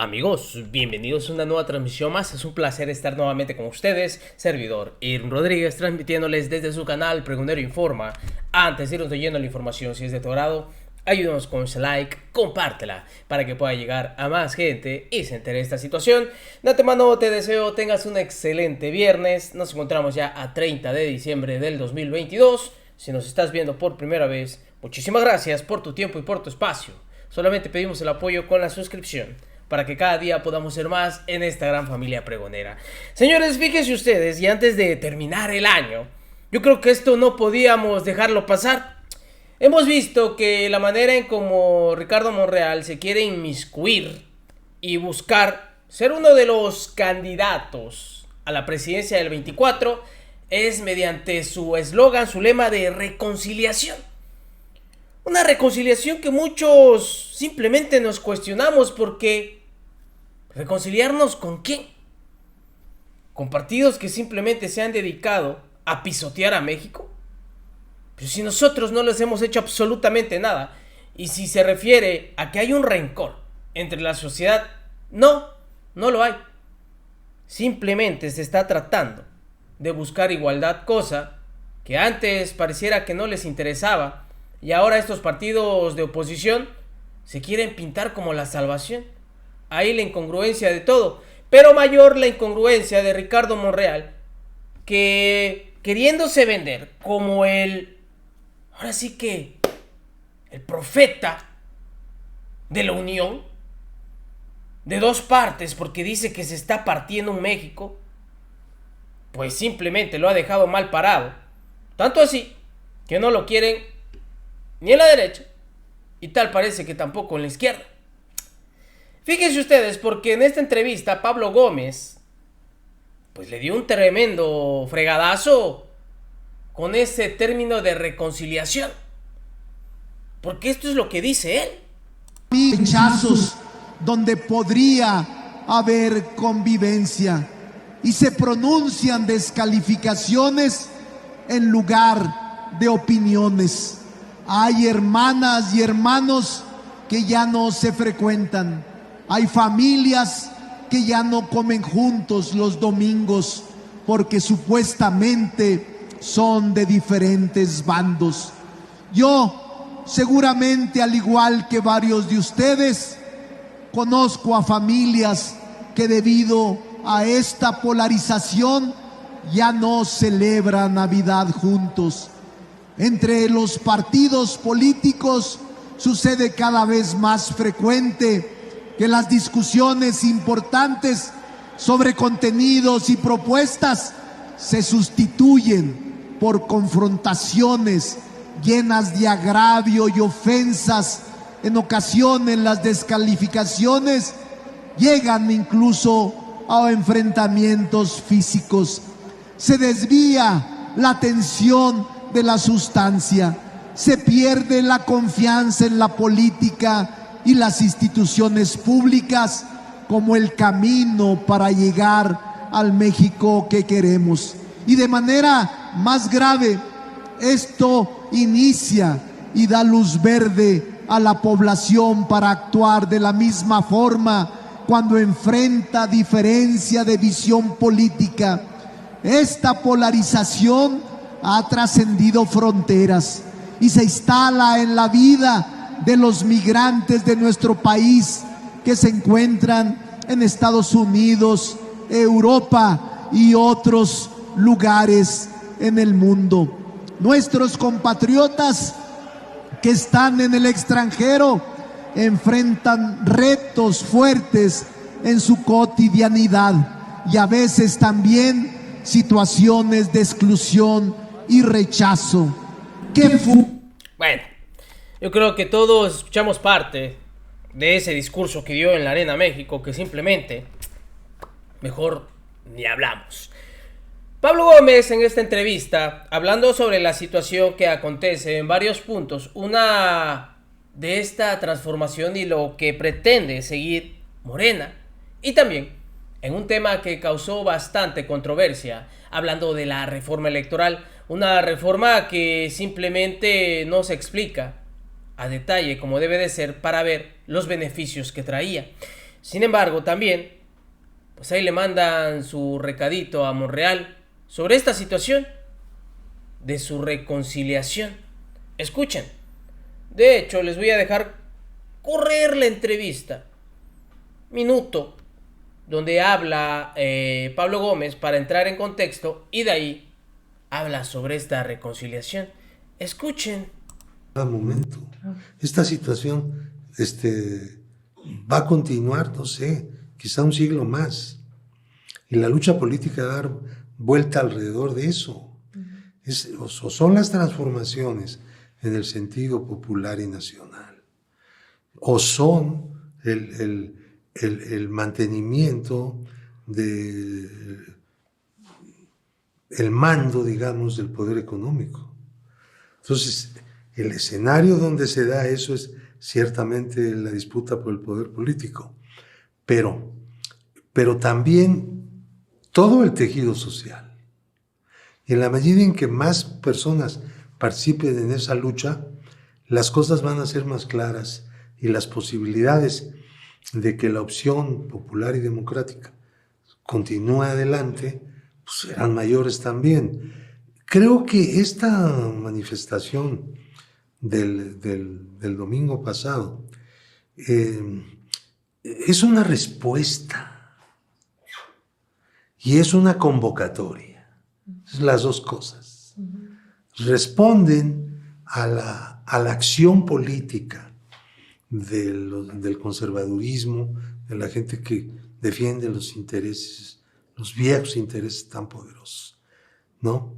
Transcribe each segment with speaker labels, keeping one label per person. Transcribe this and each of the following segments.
Speaker 1: Amigos, bienvenidos a una nueva transmisión más. Es un placer estar nuevamente con ustedes. Servidor Irwin Rodríguez, transmitiéndoles desde su canal Pregonero Informa. Antes de irnos leyendo la información, si es de tu agrado, ayúdanos con ese like, compártela para que pueda llegar a más gente y se entere de esta situación. De antemano te deseo tengas un excelente viernes. Nos encontramos ya a 30 de diciembre del 2022. Si nos estás viendo por primera vez, muchísimas gracias por tu tiempo y por tu espacio. Solamente pedimos el apoyo con la suscripción para que cada día podamos ser más en esta gran familia pregonera. Señores, fíjense ustedes, y antes de terminar el año, yo creo que esto no podíamos dejarlo pasar. Hemos visto que la manera en como Ricardo Monreal se quiere inmiscuir y buscar ser uno de los candidatos a la presidencia del 24 es mediante su eslogan, su lema de reconciliación. Una reconciliación que muchos simplemente nos cuestionamos porque ¿reconciliarnos con quién? ¿Con partidos que simplemente se han dedicado a pisotear a México? Pero si nosotros no les hemos hecho absolutamente nada, y si se refiere a que hay un rencor entre la sociedad, no lo hay. Simplemente se está tratando de buscar igualdad, cosa que antes pareciera que no les interesaba. Y ahora estos partidos de oposición se quieren pintar como la salvación. Ahí la incongruencia de todo. Pero mayor la incongruencia de Ricardo Monreal, que queriéndose vender como ahora sí que el profeta de la unión de dos partes, porque dice que se está partiendo un México, pues simplemente lo ha dejado mal parado. Tanto así que no lo quieren ni en la derecha, y tal parece que tampoco en la izquierda. Fíjense ustedes, porque en esta entrevista Pablo Gómez pues le dio un tremendo fregadazo con ese término de reconciliación, porque esto es lo que dice él.
Speaker 2: Rechazos donde podría haber convivencia y se pronuncian descalificaciones en lugar de opiniones. Hay hermanas y hermanos que ya no se frecuentan. Hay familias que ya no comen juntos los domingos porque supuestamente son de diferentes bandos. Yo, seguramente, al igual que varios de ustedes, conozco a familias que debido a esta polarización ya no celebran Navidad juntos. Entre los partidos políticos sucede cada vez más frecuente que las discusiones importantes sobre contenidos y propuestas se sustituyen por confrontaciones llenas de agravio y ofensas. En ocasiones las descalificaciones llegan incluso a enfrentamientos físicos. Se desvía la atención de la sustancia, se pierde la confianza en la política y las instituciones públicas como el camino para llegar al México que queremos. Y de manera más grave, esto inicia y da luz verde a la población para actuar de la misma forma cuando enfrenta diferencia de visión política. Esta polarización ha trascendido fronteras y se instala en la vida de los migrantes de nuestro país que se encuentran en Estados Unidos, Europa y otros lugares en el mundo. Nuestros compatriotas que están en el extranjero enfrentan retos fuertes en su cotidianidad y a veces también situaciones de exclusión y rechazo.
Speaker 1: Bueno, yo creo que todos escuchamos parte de ese discurso que dio en la Arena México, que simplemente mejor ni hablamos. Pablo Gómez en esta entrevista, hablando sobre la situación que acontece en varios puntos, una de esta transformación y lo que pretende seguir Morena, y también en un tema que causó bastante controversia, hablando de la reforma electoral, una reforma que simplemente no se explica a detalle como debe de ser para ver los beneficios que traía. Sin embargo, también, pues ahí le mandan su recadito a Monreal sobre esta situación de su reconciliación. Escuchen. De hecho, les voy a dejar correr la entrevista. Minuto. Donde habla Pablo Gómez para entrar en contexto y de ahí habla sobre esta reconciliación. Escuchen.
Speaker 3: Cada momento. Esta situación va a continuar, no sé, quizá un siglo más. Y la lucha política va a dar vuelta alrededor de eso. O son las transformaciones en el sentido popular y nacional, o son el mantenimiento del mando, digamos, del poder económico. Entonces, el escenario donde se da eso es ciertamente la disputa por el poder político, pero también todo el tejido social. Y en la medida en que más personas participen en esa lucha, las cosas van a ser más claras y las posibilidades de que la opción popular y democrática continúe adelante, pues serán mayores también. Creo que esta manifestación del domingo pasado es una respuesta y es una convocatoria. Las dos cosas. Responden a la acción política del conservadurismo, de la gente que defiende los intereses, los viejos intereses tan poderosos, ¿no?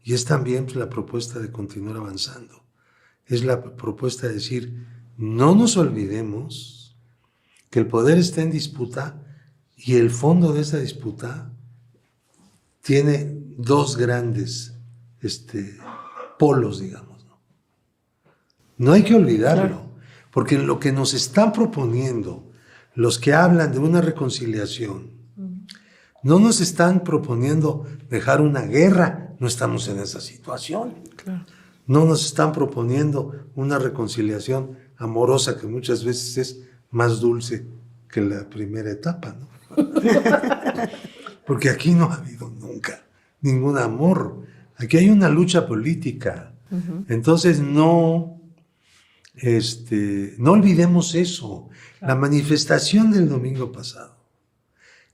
Speaker 3: Y es también la propuesta de continuar avanzando. Es la propuesta de decir, no nos olvidemos que el poder está en disputa y el fondo de esa disputa tiene dos grandes polos, digamos. No hay que olvidarlo, porque lo que nos están proponiendo los que hablan de una reconciliación, no nos están proponiendo dejar una guerra, no estamos en esa situación. Claro. No nos están proponiendo una reconciliación amorosa que muchas veces es más dulce que la primera etapa, ¿no? Porque aquí no ha habido nunca ningún amor. Aquí hay una lucha política. Entonces no olvidemos eso. La manifestación del domingo pasado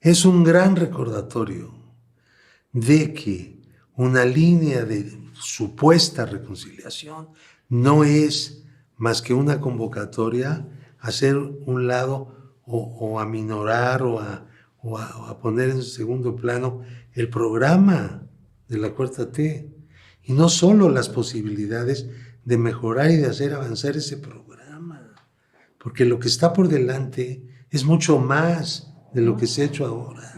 Speaker 3: es un gran recordatorio de que una línea de supuesta reconciliación no es más que una convocatoria a hacer un lado o a minorar o a poner en segundo plano el programa de la Cuarta T, y no solo las posibilidades de mejorar y de hacer avanzar ese programa, porque lo que está por delante es mucho más de lo que se ha hecho ahora.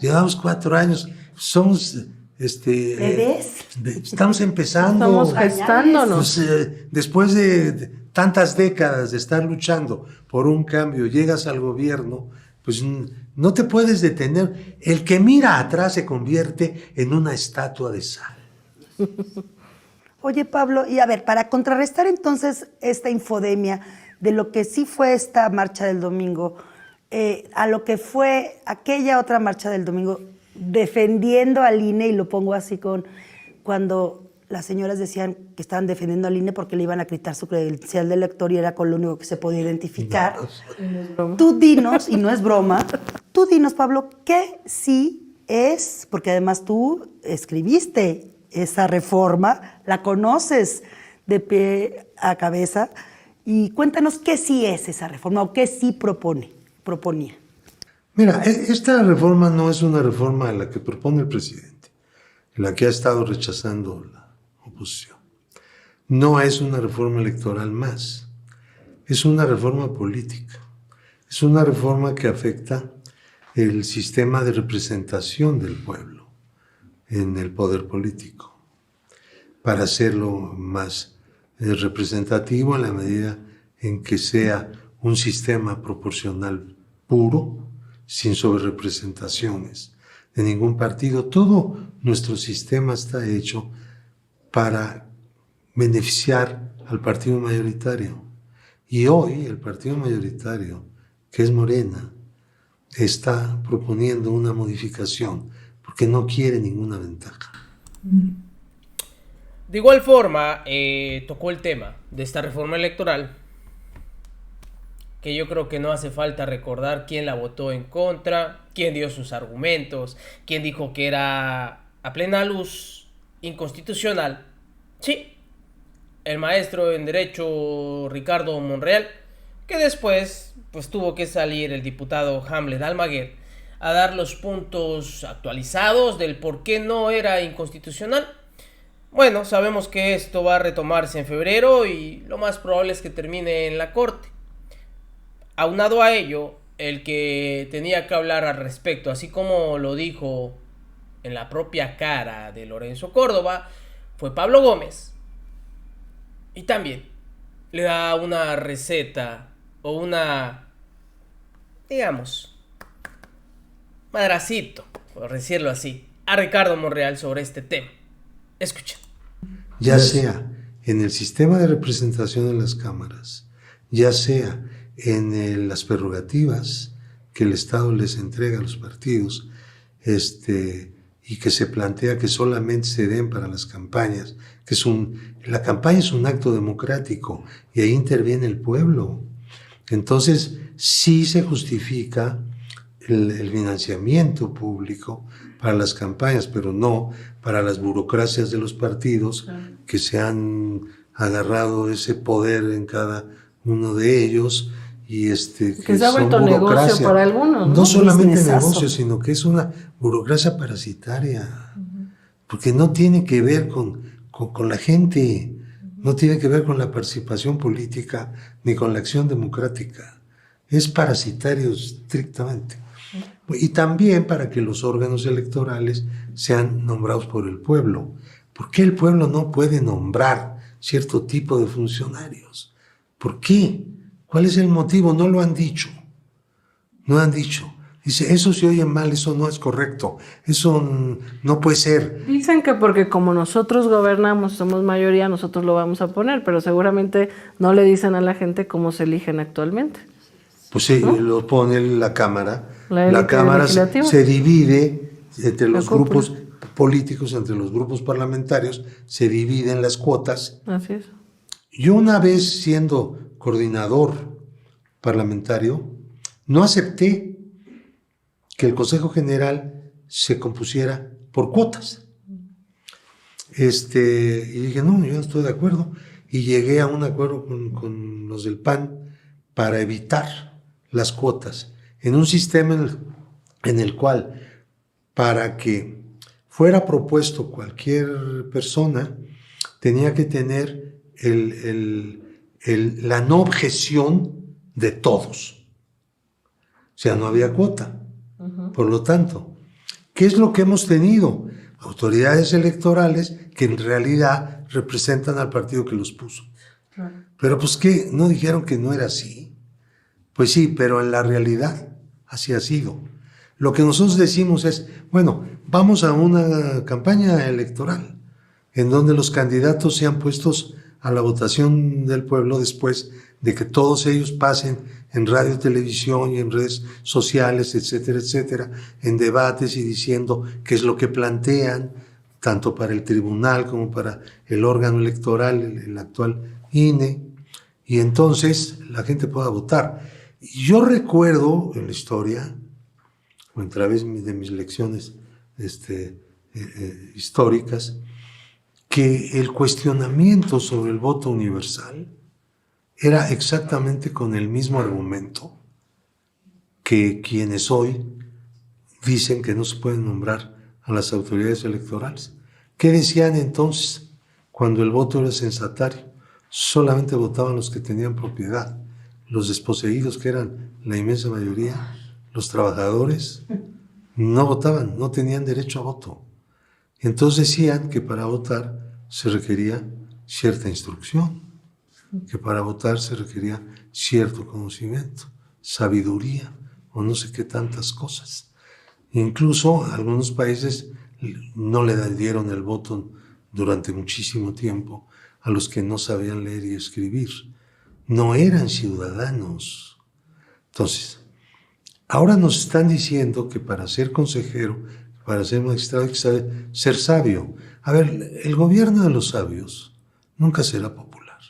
Speaker 3: Llevamos 4 años, somos estamos empezando.
Speaker 4: Estamos gestándonos.
Speaker 3: Pues, después de tantas décadas de estar luchando por un cambio, llegas al gobierno, pues no te puedes detener. El que mira atrás se convierte en una estatua de sal.
Speaker 4: Oye, Pablo, y a ver, para contrarrestar entonces esta infodemia de lo que sí fue esta marcha del domingo, a lo que fue aquella otra marcha del domingo, defendiendo al INE, y lo pongo así cuando las señoras decían que estaban defendiendo al INE porque le iban a quitar su credencial de elector y era con lo único que se podía identificar. No, tú dinos, y no es broma, tú dinos, Pablo, ¿qué sí es? Porque además tú escribiste esa reforma, la conoces de pie a cabeza, y cuéntanos qué sí es esa reforma o qué sí proponía.
Speaker 3: Mira, esta reforma no es una reforma la que propone el presidente, la que ha estado rechazando la oposición. No es una reforma electoral más, es una reforma política. Es una reforma que afecta el sistema de representación del pueblo en el poder político, para hacerlo más representativo en la medida en que sea un sistema proporcional puro, sin sobrerepresentaciones de ningún partido. Todo nuestro sistema está hecho para beneficiar al partido mayoritario. Y hoy el partido mayoritario que es Morena, está proponiendo una modificación porque no quiere ninguna ventaja.
Speaker 1: De igual forma, tocó el tema de esta reforma electoral, que yo creo que no hace falta recordar quién la votó en contra, quién dio sus argumentos, quién dijo que era a plena luz inconstitucional. Sí, el maestro en Derecho Ricardo Monreal, que después pues tuvo que salir el diputado Hamlet Almaguer a dar los puntos actualizados del por qué no era inconstitucional. Bueno, sabemos que esto va a retomarse en febrero y lo más probable es que termine en la corte. Aunado a ello, el que tenía que hablar al respecto, así como lo dijo en la propia cara de Lorenzo Córdoba, fue Pablo Gómez. Y también le da una receta o una, digamos, madracito, por decirlo así, a Ricardo Monreal sobre este tema. Escucha.
Speaker 3: Ya sea en el sistema de representación en las cámaras, ya sea en las prerrogativas que el Estado les entrega a los partidos, y que se plantea que solamente se den para las campañas, la campaña es un acto democrático y ahí interviene el pueblo. Entonces, sí se justifica el financiamiento público para las campañas, pero no para las burocracias de los partidos que se han agarrado ese poder en cada uno de ellos y
Speaker 5: que se ha vuelto negocio para algunos, ¿no?
Speaker 3: No solamente negocio, sino que es una burocracia parasitaria, porque no tiene que ver con la gente, no tiene que ver con la participación política ni con la acción democrática, es parasitario estrictamente. Y también para que los órganos electorales sean nombrados por el pueblo. ¿Por qué el pueblo no puede nombrar cierto tipo de funcionarios? ¿Por qué? ¿Cuál es el motivo? No lo han dicho. No han dicho. Dice, eso se oye mal, eso no es correcto, eso no puede ser.
Speaker 5: Dicen que porque como nosotros gobernamos, somos mayoría, nosotros lo vamos a poner, pero seguramente no le dicen a la gente cómo se eligen actualmente.
Speaker 3: Pues sí, ¿no? Lo pone la Cámara. La Cámara se divide entre los grupos políticos, entre los grupos parlamentarios, se dividen las cuotas.
Speaker 5: Así es.
Speaker 3: Yo una vez siendo coordinador parlamentario, no acepté que el Consejo General se compusiera por cuotas. Y dije, no, yo no estoy de acuerdo. Y llegué a un acuerdo con los del PAN para evitar las cuotas en un sistema en el cual, para que fuera propuesto cualquier persona, tenía que tener la no objeción de todos. O sea, no había cuota. Por lo tanto, ¿qué es lo que hemos tenido? Autoridades electorales que en realidad representan al partido que los puso. Pero pues, ¿qué? ¿No dijeron que no era así? Pues sí, pero en la realidad así ha sido. Lo que nosotros decimos es, bueno, vamos a una campaña electoral en donde los candidatos sean puestos a la votación del pueblo después de que todos ellos pasen en radio, televisión y en redes sociales, etcétera, etcétera, en debates y diciendo qué es lo que plantean, tanto para el tribunal como para el órgano electoral, el actual INE, y entonces la gente pueda votar. Y yo recuerdo en la historia, o a través de mis lecciones históricas, que el cuestionamiento sobre el voto universal era exactamente con el mismo argumento que quienes hoy dicen que no se pueden nombrar a las autoridades electorales. ¿Qué decían entonces cuando el voto era censatario? Solamente votaban los que tenían propiedad, los desposeídos, que eran la inmensa mayoría, los trabajadores, no votaban, no tenían derecho a voto. Entonces decían que para votar se requería cierta instrucción, que para votar se requería cierto conocimiento, sabiduría o no sé qué tantas cosas. Incluso algunos países no le dieron el voto durante muchísimo tiempo a los que no sabían leer y escribir. No eran ciudadanos. Entonces, ahora nos están diciendo que para ser consejero, para ser magistrado hay que ser sabio. A ver, el gobierno de los sabios nunca será popular.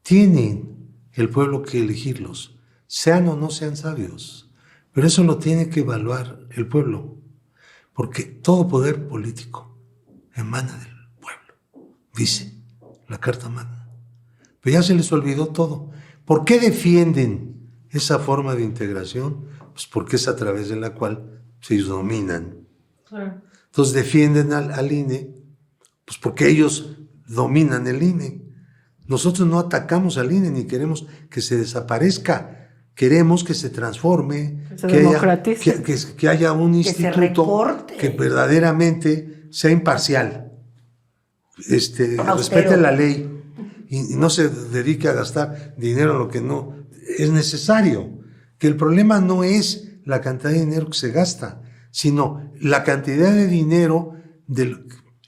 Speaker 3: Tienen el pueblo que elegirlos, sean o no sean sabios, pero eso lo tiene que evaluar el pueblo, porque todo poder político emana del pueblo, dice la Carta Magna. Pero ya se les olvidó todo. ¿Por qué defienden esa forma de integración? Pues porque es a través de la cual se dominan. Entonces defienden al INE, pues porque ellos dominan el INE. Nosotros no atacamos al INE ni queremos que se desaparezca. Queremos que se transforme, que haya un instituto que verdaderamente sea imparcial, respete la ley y no se dedique a gastar dinero en lo que no es necesario. Que el problema no es la cantidad de dinero que se gasta, sino la cantidad de dinero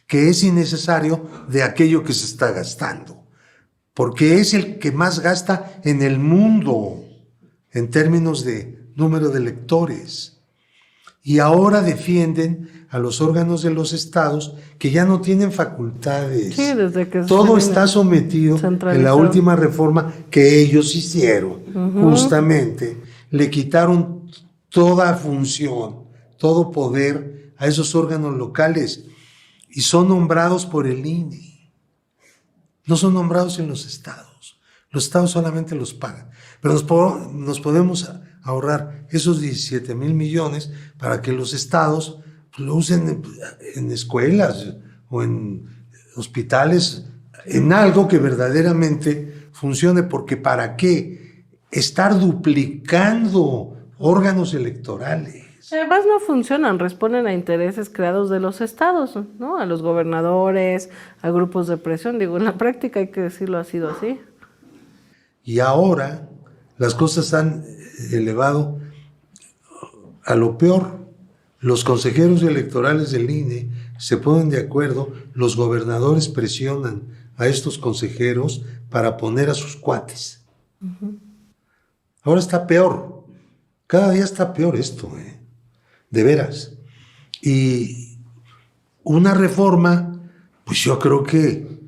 Speaker 3: que es innecesario de aquello que se está gastando. Porque es el que más gasta en el mundo en términos de número de electores. Y ahora defienden a los órganos de los estados que ya no tienen facultades.
Speaker 5: Sí, desde que
Speaker 3: todo está sometido en la última reforma que ellos hicieron. Justamente le quitaron toda función, todo poder a esos órganos locales y son nombrados por el INE. No son nombrados en los estados. Los estados solamente los pagan. Pero nos podemos ahorrar esos 17,000 millones para que los estados lo usen en escuelas o en hospitales, en algo que verdaderamente funcione, porque ¿para qué estar duplicando órganos electorales?
Speaker 5: Además no funcionan, responden a intereses creados de los estados, ¿no? A los gobernadores, a grupos de presión. Digo, en la práctica hay que decirlo, ha sido así.
Speaker 3: Y ahora las cosas han elevado a lo peor. Los consejeros electorales del INE se ponen de acuerdo, los gobernadores presionan a estos consejeros para poner a sus cuates. Ahora está peor, cada día está peor esto, de veras. Y una reforma, pues yo creo que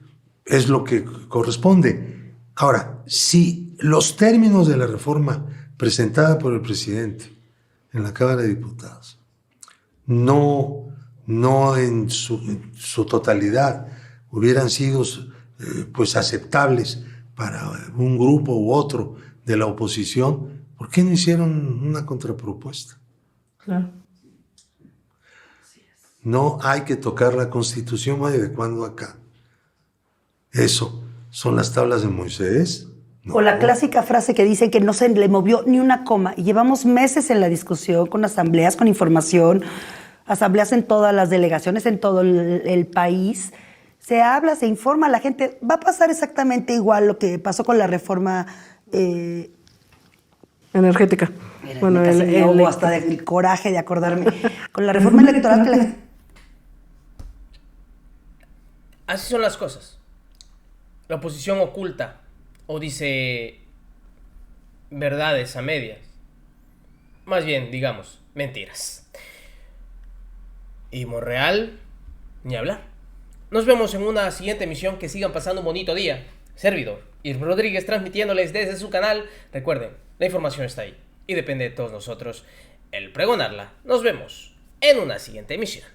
Speaker 3: es lo que corresponde. Ahora, si los términos de la reforma presentada por el presidente en la Cámara de Diputados no en su totalidad hubieran sido pues aceptables para un grupo u otro de la oposición, ¿por qué no hicieron una contrapropuesta?
Speaker 5: Claro.
Speaker 3: No hay que tocar la Constitución, ¿vale? ¿De cuándo acá? Eso, ¿son las tablas de Moisés? No.
Speaker 4: O la clásica frase que dice que no se le movió ni una coma. Y llevamos meses en la discusión, con asambleas, con información, asambleas en todas las delegaciones, en todo el país. Se habla, se informa a la gente. Va a pasar exactamente igual lo que pasó con la reforma
Speaker 5: energética.
Speaker 4: Mira,
Speaker 5: bueno,
Speaker 4: hasta el coraje de acordarme. Con la reforma electoral que la...
Speaker 1: Así son las cosas. La oposición oculta o dice verdades a medias. Más bien, digamos, mentiras. Y Monreal, ni hablar. Nos vemos en una siguiente emisión. Que sigan pasando un bonito día. Servidor Irving Rodríguez transmitiéndoles desde su canal. Recuerden, la información está ahí y depende de todos nosotros el pregonarla. Nos vemos en una siguiente emisión.